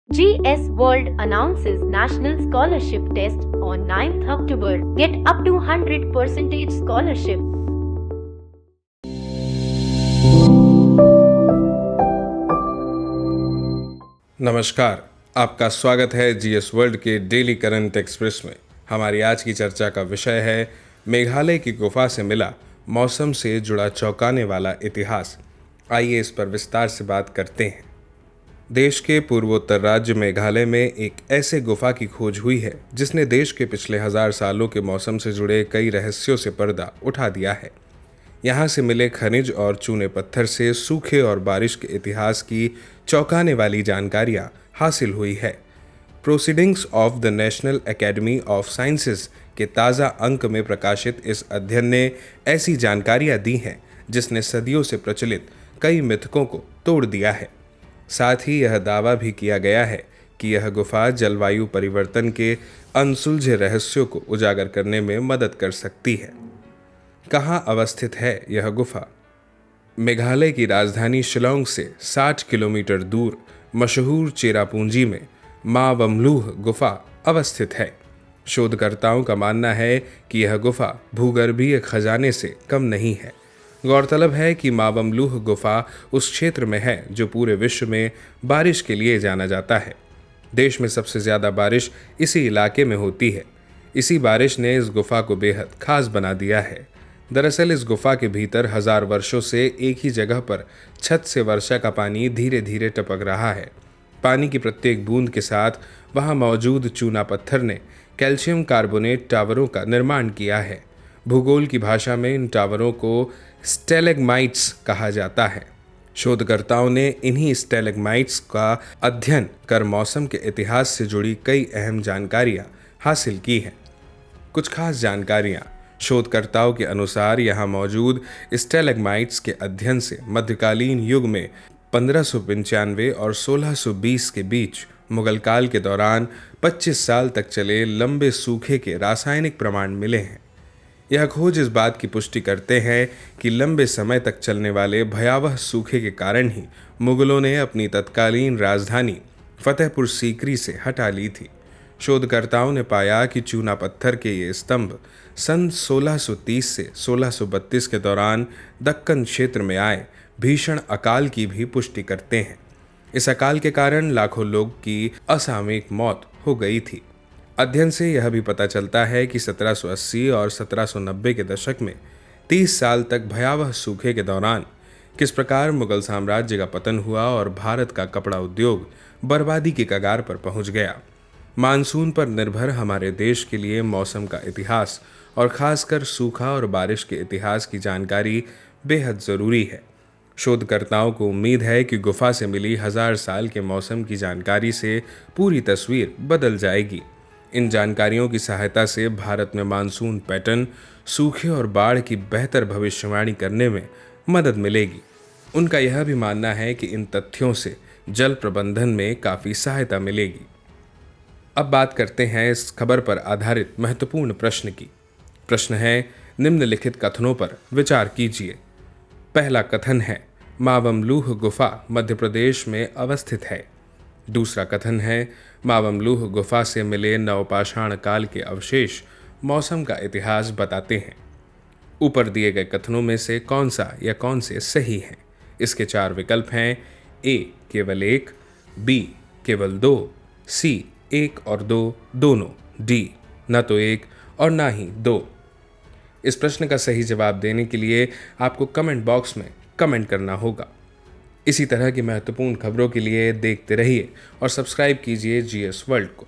GS World announces National Scholarship Test on 9th October. Get up to 100% scholarship. नमस्कार, आपका स्वागत है GS world के डेली करंट एक्सप्रेस में। हमारी आज की चर्चा का विषय है मेघालय की गुफा से मिला मौसम से जुड़ा चौंकाने वाला इतिहास। आइए इस पर विस्तार से बात करते हैं। देश के पूर्वोत्तर राज्य मेघालय में एक ऐसे गुफा की खोज हुई है जिसने देश के पिछले 1000 सालों के मौसम से जुड़े कई रहस्यों से पर्दा उठा दिया है। यहाँ से मिले खनिज और चूने पत्थर से सूखे और बारिश के इतिहास की चौंकाने वाली जानकारियाँ हासिल हुई है। Proceedings of the national academy of sciences के ताज़ा अंक में प्रकाशित इस अध्ययन ने ऐसी जानकारियाँ दी हैं जिसने सदियों से प्रचलित कई मिथकों को तोड़ दिया है। साथ ही यह दावा भी किया गया है कि यह गुफा जलवायु परिवर्तन के अनसुलझे रहस्यों को उजागर करने में मदद कर सकती है। कहाँ अवस्थित है यह गुफा? मेघालय की राजधानी शिलोंग से 60 किलोमीटर दूर मशहूर चेरापूंजी में माँ वमलूह गुफा अवस्थित है। शोधकर्ताओं का मानना है कि यह गुफा भूगर्भीय खजाने से कम नहीं है। गौरतलब है कि माँ वमलूह गुफा उस क्षेत्र में है जो पूरे विश्व में बारिश के लिए जाना जाता है। देश में सबसे ज़्यादा बारिश इसी इलाके में होती है। इसी बारिश ने इस गुफा को बेहद खास बना दिया है। दरअसल इस गुफा के भीतर 1000 वर्षों से एक ही जगह पर छत से वर्षा का पानी धीरे धीरे टपक रहा है। पानी की प्रत्येक बूंद के साथ वहाँ मौजूद चूना पत्थर ने कैल्शियम कार्बोनेट टावरों का निर्माण किया है। भूगोल की भाषा में इन टावरों को स्टेलेग्माइट्स कहा जाता है। शोधकर्ताओं ने इन्हीं स्टेलेग्माइट्स का अध्ययन कर मौसम के इतिहास से जुड़ी कई अहम जानकारियाँ हासिल की हैं। कुछ खास जानकारियाँ। शोधकर्ताओं के अनुसार यहाँ मौजूद स्टेलेग्माइट्स के अध्ययन से मध्यकालीन युग में 1595 और 1620 के बीच मुगल काल के दौरान 25 साल तक चले लंबे सूखे के रासायनिक प्रमाण मिले हैं। यह खोज इस बात की पुष्टि करते हैं कि लंबे समय तक चलने वाले भयावह सूखे के कारण ही मुगलों ने अपनी तत्कालीन राजधानी फतेहपुर सीकरी से हटा ली थी। शोधकर्ताओं ने पाया कि चूना पत्थर के ये स्तंभ सन 1630 से 1632 के दौरान दक्कन क्षेत्र में आए भीषण अकाल की भी पुष्टि करते हैं। इस अकाल के कारण लाखों लोग की असामयिक मौत हो गई थी। अध्ययन से यह भी पता चलता है कि 1780 और 1790 के दशक में 30 साल तक भयावह सूखे के दौरान किस प्रकार मुगल साम्राज्य का पतन हुआ और भारत का कपड़ा उद्योग बर्बादी की कगार पर पहुंच गया। मानसून पर निर्भर हमारे देश के लिए मौसम का इतिहास और खासकर सूखा और बारिश के इतिहास की जानकारी बेहद ज़रूरी है। शोधकर्ताओं को उम्मीद है कि गुफा से मिली 1000 साल के मौसम की जानकारी से पूरी तस्वीर बदल जाएगी। इन जानकारियों की सहायता से भारत में मानसून पैटर्न, सूखे और बाढ़ की बेहतर भविष्यवाणी करने में मदद मिलेगी। उनका यह भी मानना है कि इन तथ्यों से जल प्रबंधन में काफ़ी सहायता मिलेगी। अब बात करते हैं इस खबर पर आधारित महत्वपूर्ण प्रश्न की। प्रश्न है, निम्नलिखित कथनों पर विचार कीजिए। पहला कथन है, माँ वमलूह गुफा मध्य प्रदेश में अवस्थित है। दूसरा कथन है, माँ वमलूह गुफा से मिले नवपाषाण काल के अवशेष मौसम का इतिहास बताते हैं। ऊपर दिए गए कथनों में से कौन सा या कौन से सही हैं? इसके 4 विकल्प हैं। ए केवल 1, बी केवल 2, सी 1 और 2 दोनों, डी न तो 1 और ना ही 2। इस प्रश्न का सही जवाब देने के लिए आपको कमेंट बॉक्स में कमेंट करना होगा। इसी तरह की महत्वपूर्ण खबरों के लिए देखते रहिए और सब्सक्राइब कीजिए जीएस वर्ल्ड को।